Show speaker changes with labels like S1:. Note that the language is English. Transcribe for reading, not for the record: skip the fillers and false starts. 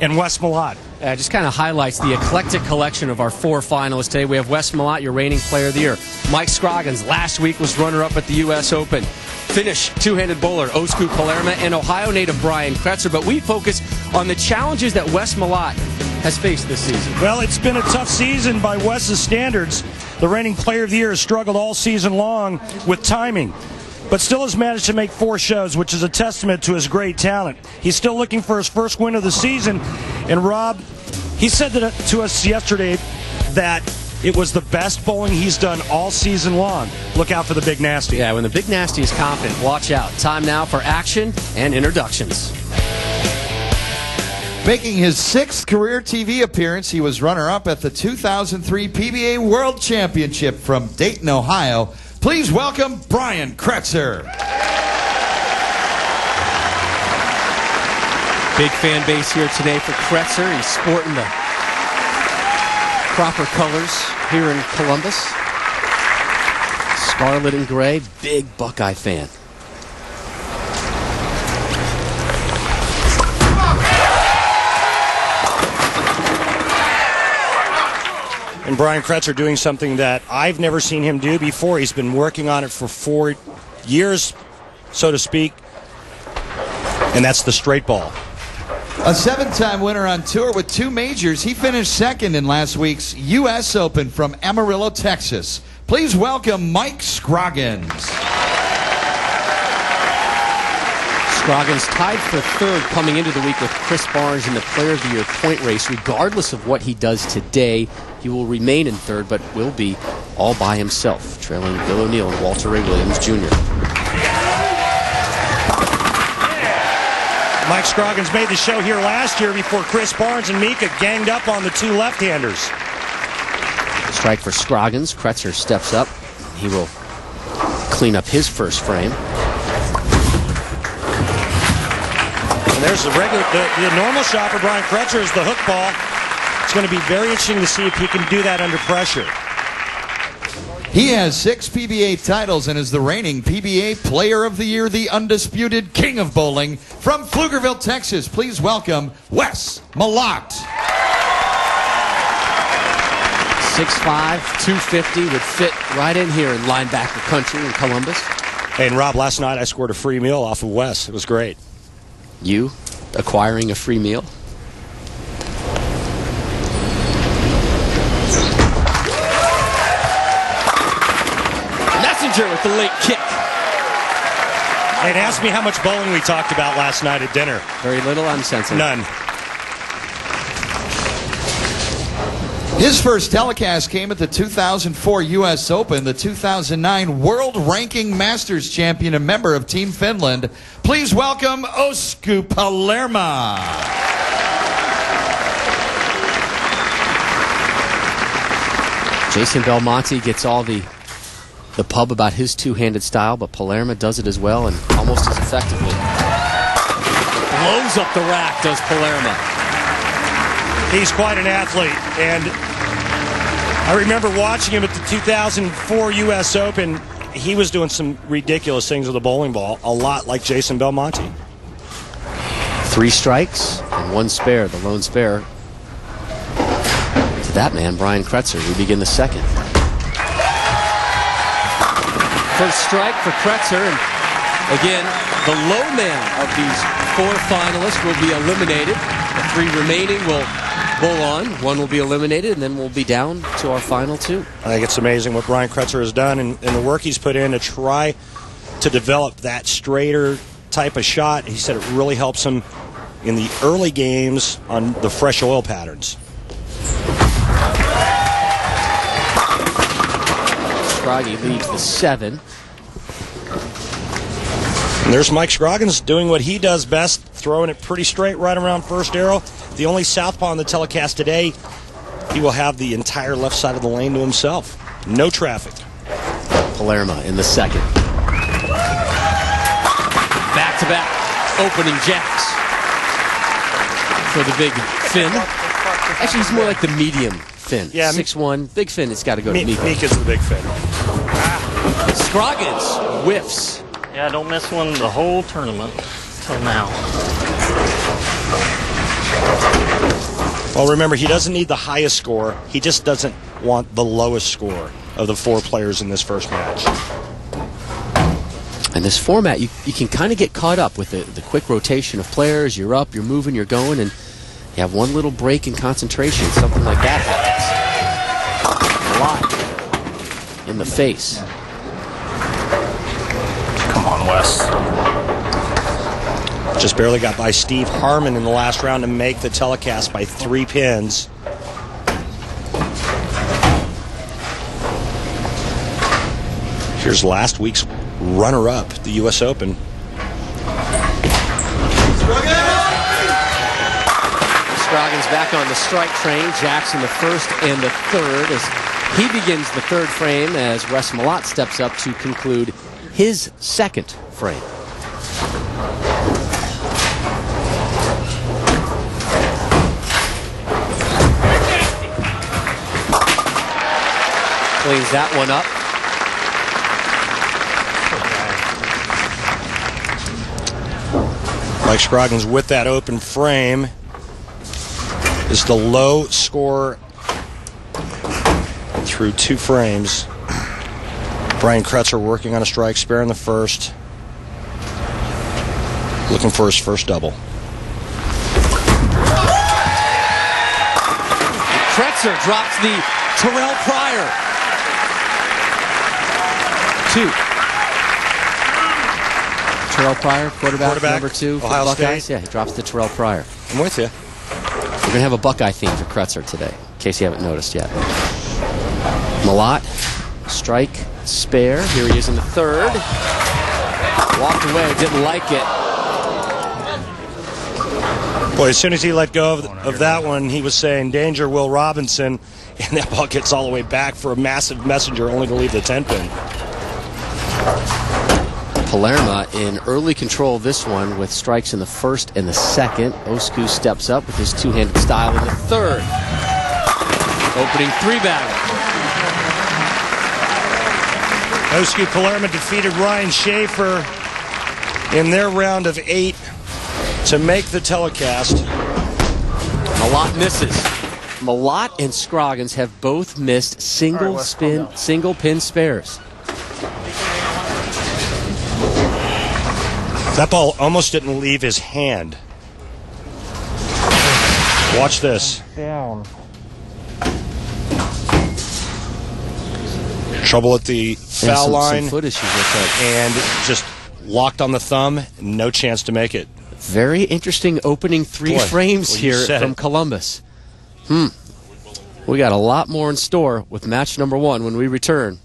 S1: and Wes Malott.
S2: Just kind of highlights the eclectic collection of our 4 finalists today. We have Wes Malott, your reigning Player of the Year. Mike Scroggins, last week was runner-up at the U.S. Open. Finnish two-handed bowler Osku Palermo, and Ohio native Brian Kretzer. But we focus on the challenges that Wes Malott has faced this season.
S1: Well, it's been a tough season by Wes's standards. The reigning Player of the Year has struggled all season long with timing, but still has managed to make 4 shows, which is a testament to his great talent. He's still looking for his first win of the season, and Rob, he said that to us yesterday that it was the best bowling he's done all season long. Look out for the Big Nasty.
S2: Yeah, when the Big Nasty is confident, watch out. Time now for action and introductions.
S3: Making his 6th career TV appearance, he was runner-up at the 2003 PBA World Championship from Dayton, Ohio. Please welcome Brian Kretzer.
S2: Big fan base here today for Kretzer. He's sporting the proper colors here in Columbus. Scarlet and gray, big Buckeye fan.
S1: And Brian Kretzer doing something that I've never seen him do before. He's been working on it for 4 years, so to speak, and that's the straight ball.
S3: A 7-time winner on tour with 2 majors, he finished 2nd in last week's U.S. Open from Amarillo, Texas. Please welcome Mike Scroggins.
S2: Scroggins tied for 3rd coming into the week with Chris Barnes in the Player of the Year point race. Regardless of what he does today, he will remain in 3rd, but will be all by himself, trailing Bill O'Neill and Walter Ray Williams Jr.
S1: Mike Scroggins made the show here last year before Chris Barnes and Mika ganged up on the 2 left-handers.
S2: Strike for Scroggins. Kretzer steps up. He will clean up his first frame.
S1: And there's the normal shot for Brian Kretzer is the hook ball. It's going to be very interesting to see if he can do that under pressure.
S3: He has 6 PBA titles and is the reigning PBA Player of the Year, the undisputed king of bowling. From Pflugerville, Texas, please welcome Wes Malott.
S2: 6'5", 250 would fit right in here in linebacker country in Columbus.
S1: Hey, and Rob, last night I scored a free meal off of Wes. It was great.
S2: You acquiring a free meal? With the late kick.
S1: And ask me how much bowling we talked about last night at dinner.
S2: Very little, I'm sensing.
S1: None.
S3: His first telecast came at the 2004 U.S. Open, the 2009 World Ranking Masters champion and member of Team Finland. Please welcome Osku Palermo.
S2: Jason Belmonte gets all the pub about his two-handed style, but Palermo does it as well and almost as effectively. Blows up the rack, does Palermo.
S1: He's quite an athlete, and I remember watching him at the 2004 U.S. Open. He was doing some ridiculous things with the bowling ball, a lot like Jason Belmonte.
S2: 3 strikes and 1 spare, the lone spare. To that man, Brian Kretzer. We begin the 2nd. First strike for Kretzer, and again, the low man of these 4 finalists will be eliminated. The 3 remaining will bowl on. 1 will be eliminated, and then we'll be down to our final 2.
S1: I think it's amazing what Brian Kretzer has done and the work he's put in to try to develop that straighter type of shot. He said it really helps him in the early games on the fresh oil patterns.
S2: Scroggy leads the 7.
S1: And there's Mike Scroggins doing what he does best, throwing it pretty straight right around first arrow. The only southpaw on the telecast today, he will have the entire left side of the lane to himself. No traffic.
S2: Palermo in the 2nd. Back-to-back opening jacks for the big Finn. Actually, he's more like the medium Finn. Yeah, 6'1", big Finn. It's got to go to Mika.
S1: Mika's the big Finn.
S2: Scroggins whiffs.
S4: Yeah, don't miss one the whole tournament till now.
S1: Well, remember, he doesn't need the highest score. He just doesn't want the lowest score of the 4 players in this first match.
S2: In this format, you can kind of get caught up with the quick rotation of players. You're up, you're moving, you're going, and you have one little break in concentration. Something like that happens. A lot in the face.
S4: Come on, Wes.
S1: Just barely got by Steve Harmon in the last round to make the telecast by 3 pins. Here's last week's runner-up, the U.S. Open.
S2: Scroggins back on the strike train. Jackson the first and the third as he begins the third frame as Wes Malott steps up to conclude his second frame. Cleans that one up.
S1: Mike Scroggins with that open frame is the low score through 2 frames. Brian Kretzer working on a strike, spare in the first, looking for his first double.
S2: Kretzer drops the Terrell Pryor. 2. Terrell Pryor, quarterback number 2 for
S1: Ohio
S2: Buckeyes.
S1: State.
S2: Yeah, he drops the Terrell Pryor.
S1: I'm with you.
S2: We're going to have a Buckeye theme for Kretzer today, in case you haven't noticed yet. Malott, strike, spare. Here he is in the third. Walked away, didn't like it.
S1: Boy, as soon as he let go of that one, he was saying, danger, Will Robinson, and that ball gets all the way back for a massive messenger, only to leave the 10-pin.
S2: Palermo in early control of this one with strikes in the first and the second. Osku steps up with his two-handed style in the third. Opening 3-bagger.
S1: Osku Palermo defeated Ryan Schaefer in their round of 8 to make the telecast.
S2: Malott misses. Malott and Scroggins have both missed single pin spares.
S1: That ball almost didn't leave his hand. Watch this.
S4: Down.
S1: Trouble at the foul line.
S2: Some foot issues with that.
S1: And just locked on the thumb. No chance to make it.
S2: Very interesting opening 3 frames here from Columbus. We got a lot more in store with match number 1 when we return.